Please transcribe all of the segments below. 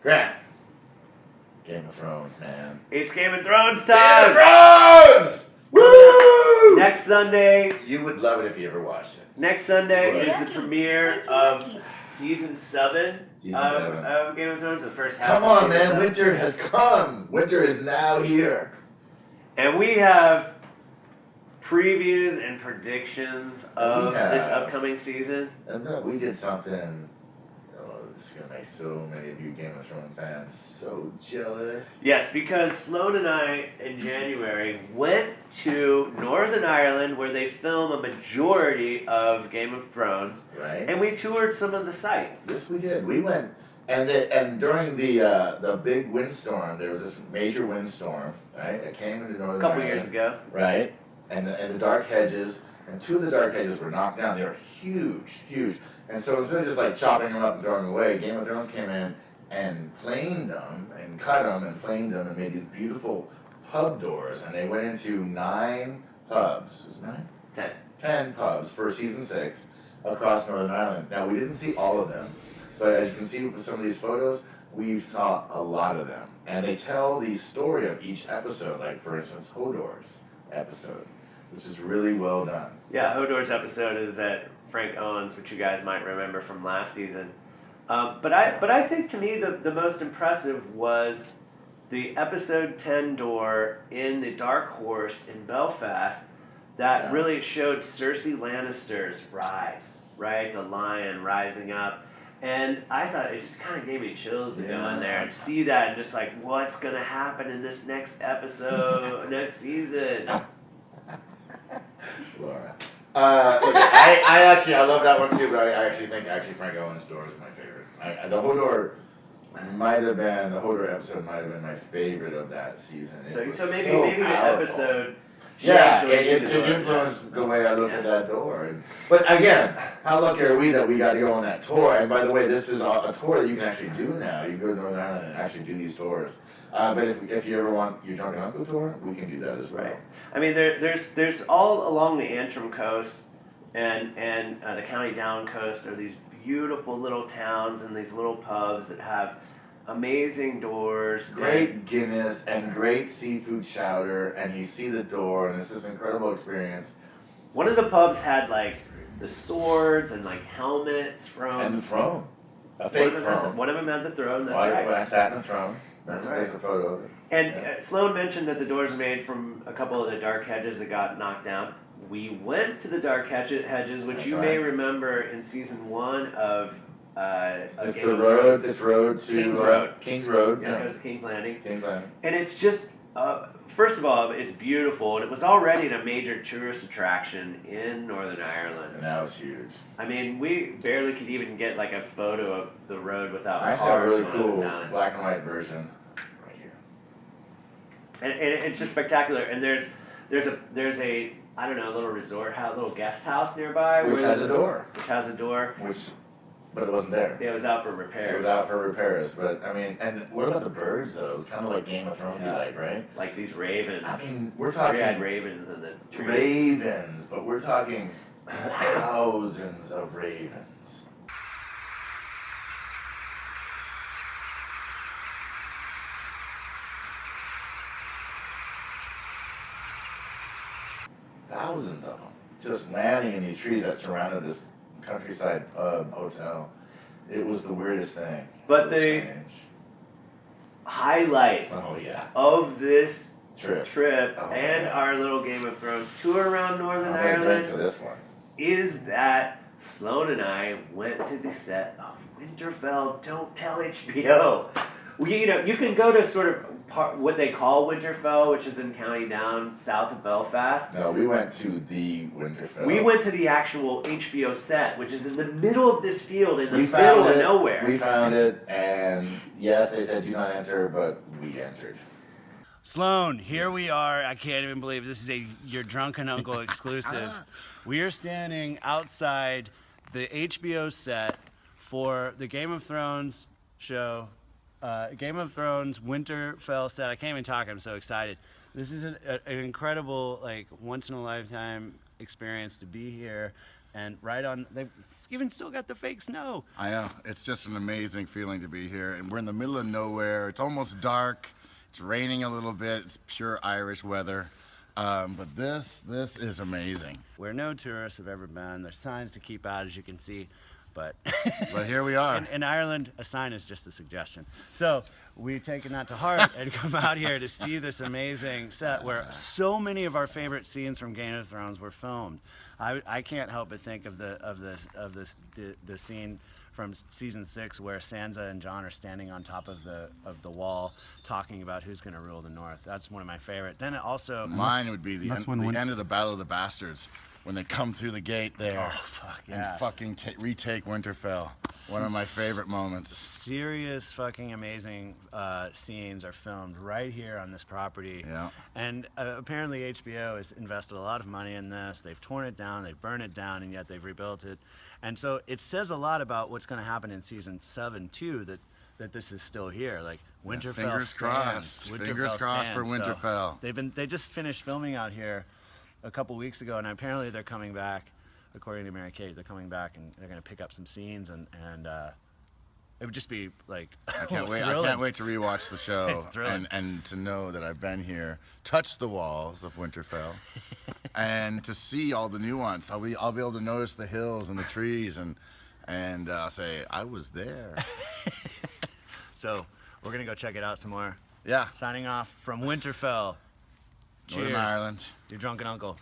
Grant. Game of Thrones, man. It's Game of Thrones time! Game of Thrones! Woo! Next Sunday. You would love it if you ever watched it. Next Sunday is the premiere of season 7 of Game of Thrones, the first half. Come on, man. Winter has come. Winter is now here. And we have previews and predictions of this upcoming season. And then we did something. It's going to make so many of you Game of Thrones fans so jealous. Yes, because Sloan and I, in January, went to Northern Ireland where they film a majority of Game of Thrones. Right. And we toured some of the sites. Yes, we did. We went, and during the big windstorm, there was this major windstorm, right? It came into Northern Ireland. A couple years ago. Right. And the dark hedges, and 2 of the dark hedges were knocked down. They were huge, huge. And so instead of just like chopping them up and throwing them away, Game of Thrones came in and planed them and cut them and planed them and made these beautiful pub doors. And they went into 9 pubs. Was it 9? 10. 10 pubs for season 6 across Northern Ireland. Now, we didn't see all of them, but as you can see from some of these photos, we saw a lot of them. And they tell the story of each episode, like, for instance, Hodor's episode, which is really well done. Yeah, Hodor's episode is at Frank Owens, which you guys might remember from last season. But I think to me the most impressive was the episode 10 door in the Dark Horse in Belfast that really showed Cersei Lannister's rise, right? The lion rising up. And I thought it just kind of gave me chills to go in there and see that and just like, what's going to happen in this next episode, next season? Laura. I love that one too, but I actually think Frank Owen's door is my favorite. The Hodor episode might have been my favorite of that season. So maybe the episode. Yeah, it influenced the way I look at that door. But again, how lucky are we that we got to go on that tour? And by the way, this is a tour that you can actually do now. You can go to Northern Ireland and actually do these tours. But if you ever want your Drunken Uncle tour, we can do that as well. Right. I mean, there's all along the Antrim coast and the County Down coast are these beautiful little towns and these little pubs that have amazing doors. Great Guinness and great seafood chowder, and you see the door, and it's this incredible experience. One of the pubs had like the swords and like helmets from. And the throne. A fake throne. One of them had the throne, that's right. I sat in the throne. That's right. There's a photo of it. And Sloan mentioned that the doors are made from a couple of the dark hedges that got knocked down. We went to the dark hedges, which may remember in season 1 of it's the road. It's road to King's Road. Yeah, it goes to King's Landing. King's Landing. And it's just first of all, it's beautiful, and it was already a major tourist attraction in Northern Ireland. And now it's huge. I mean, we barely could even get like a photo of the road without cars. I have a really cool black and white version right here. And it's just spectacular. And there's a I don't know, a little resort house, a little guest house nearby. Which has a door. But it wasn't there. Yeah, it was out for repairs. It was out for repairs, but I mean, and what about the birds though? It's kind of like Game of Thrones, like, right? Like these ravens. I mean, we're talking three-eyed ravens in the trees. Ravens, but we're talking thousands of ravens. Thousands of them just landing in these trees that surrounded this countryside pub hotel. It was the weirdest thing. But the highlight of this trip our little Game of Thrones tour around Northern Ireland to this one. is that Sloan and I went to the set of Winterfell. Don't tell HBO. You can go to sort of what they call Winterfell, which is in County Down, south of Belfast. No, we went to the Winterfell. We went to the actual HBO set, which is in the middle of this field, in the middle of nowhere. We found it, and yes, they said do not enter, but we entered. Sloan, here we are. I can't even believe this is your Drunken Uncle exclusive. We are standing outside the HBO set for the Game of Thrones show. Game of Thrones Winterfell set. I can't even talk. I'm so excited. This is an incredible, like, once in a lifetime experience to be here. and right on. They've even still got the fake snow. I know. It's just an amazing feeling to be here. And we're in the middle of nowhere. It's almost dark. It's raining a little bit. It's pure Irish weather. But this is amazing. Where no tourists have ever been. There's signs to keep out, as you can see. But Here we are. in Ireland, a sign is just a suggestion. So we've taken that to heart and come out here to see this amazing set where so many of our favorite scenes from Game of Thrones were filmed. I can't help but think of the scene from season 6 where Sansa and Jon are standing on top of the wall talking about who's going to rule the North. That's one of my favorite. Then it also Mine would be the end of the Battle of the Bastards. When they come through the gate there and fucking retake Winterfell. One of my favorite moments. Serious fucking amazing scenes are filmed right here on this property. Yeah. And apparently HBO has invested a lot of money in this. They've torn it down, they've burned it down, and yet they've rebuilt it. And so it says a lot about what's going to happen in season 7 too, that this is still here. Like Winterfell fingers stands. crossed. Fingers crossed for stands. Winterfell. So they just finished filming out here a couple weeks ago, and apparently they're coming back. According to Mary Kate, they're coming back and they're going to pick up some scenes, and it would just be like I can't wait to rewatch the show It's thrilling. and to know that I've been here, touched the walls of Winterfell, and to see all the nuance. I'll be able to notice the hills and the trees, and I'll say I was there. So we're gonna go check it out some more. Yeah. Signing off from Winterfell. Northern Cheers. Ireland. Your drunken uncle.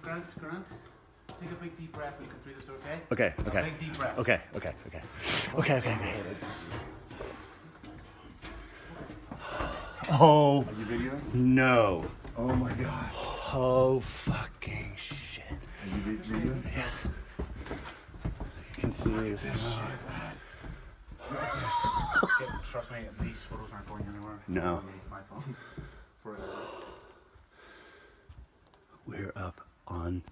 Grant, take a big deep breath when you come through this door, okay? Okay. A big deep breath. Okay. Oh Are you videoing? no. Oh my God. Oh fucking shit. Are you videoing? Yes. You can see it. Trust me, these photos aren't going anywhere. No. My phone. Forever. We're up on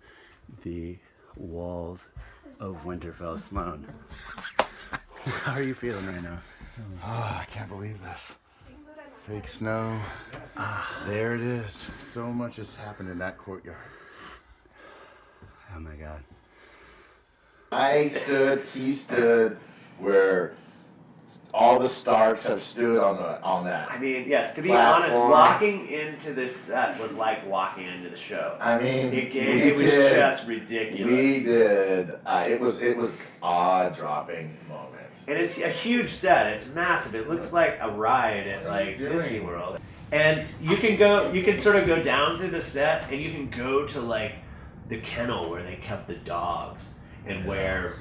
the walls of Winterfell, Sloan. How are you feeling right now? Oh, I can't believe this. Fake snow. There it is. So much has happened in that courtyard. Oh my God. He stood where all the Starks have stood on that. I mean, yes, to be Platform. honest, walking into this set was like walking into the show. I mean, It was just ridiculous. We did. It was awe-dropping moments. And it's a huge set. It's massive. It looks like a ride at like Disney World. And you can sort of go down through the set, and you can go to like the kennel where they kept the dogs, and where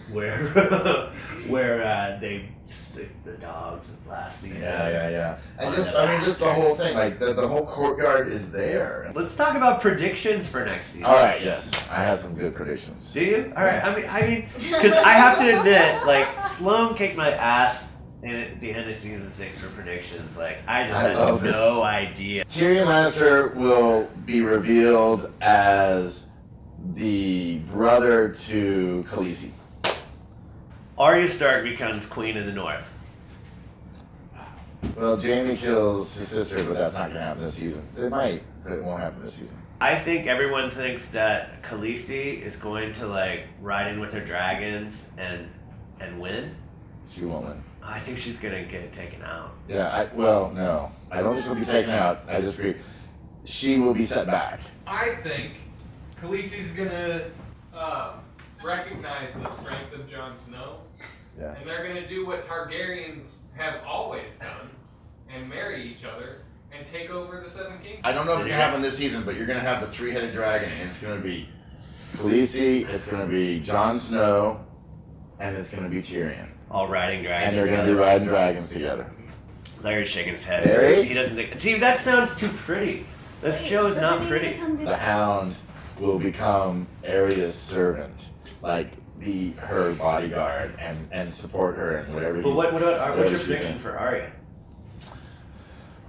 they sick the dogs last season. Yeah. And just the whole thing, like the whole courtyard is there. Let's talk about predictions for next season. All right, yes, I have some good predictions. Do you? All right. I mean, because I have to admit, like Sloan kicked my ass at the end of season 6 for predictions. Like I just had love no this. idea. Tyrion Lannister will be revealed as the brother to Khaleesi. Arya Stark becomes Queen of the North. Well, Jaime kills his sister, but that's not going to happen this season. It might, but it won't happen this season. I think everyone thinks that Khaleesi is going to like ride in with her dragons and win. She won't win. I think she's gonna get taken out. Yeah, no. I don't think she'll be taken out. I just agree. She will be set back. I think Khaleesi's gonna recognize the strength of Jon Snow, and Yes. they're gonna do what Targaryens have always done, and marry each other and take over the Seven Kingdoms. I don't know if it's going to happen this season, but you're going to have the three-headed dragon, and it's going to be Khaleesi, it's going to be Jon Snow, and it's going to be Tyrion. All riding And dragons. they're going to be riding dragons together. Larry's shaking his head. Larry? He doesn't think. See, that sounds too pretty. This show is not pretty. The Hound will become Arya's servant, like be her bodyguard and support her and whatever. But what's whatever your she's prediction in. for Arya?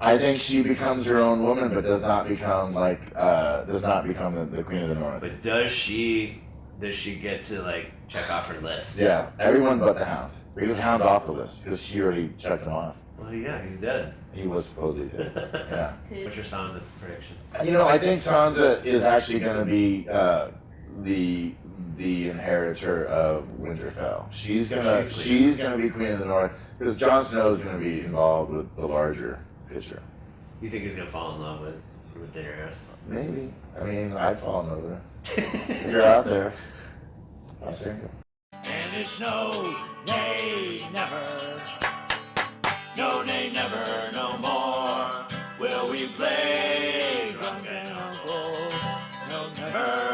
I think she becomes her own woman, but does not become the Queen of the North. But does she does she get to like check off her list? Yeah, everyone but the Hound. Because the Hound's off the list because she already checked him off. Well, yeah, he's dead. He was supposedly dead. Yeah. What's your Sansa prediction? You know, I think Sansa is actually going to be the inheritor of Winterfell. She's gonna be Queen of the North because Jon Snow is gonna be involved with the larger picture. You think he's gonna fall in love with Daenerys? Maybe. I mean, I'd fall in love with her. If you're out there, I'm single. And it's no, nay, never. No, nay, never, no more. Will we play Drunken Uncle? No, never.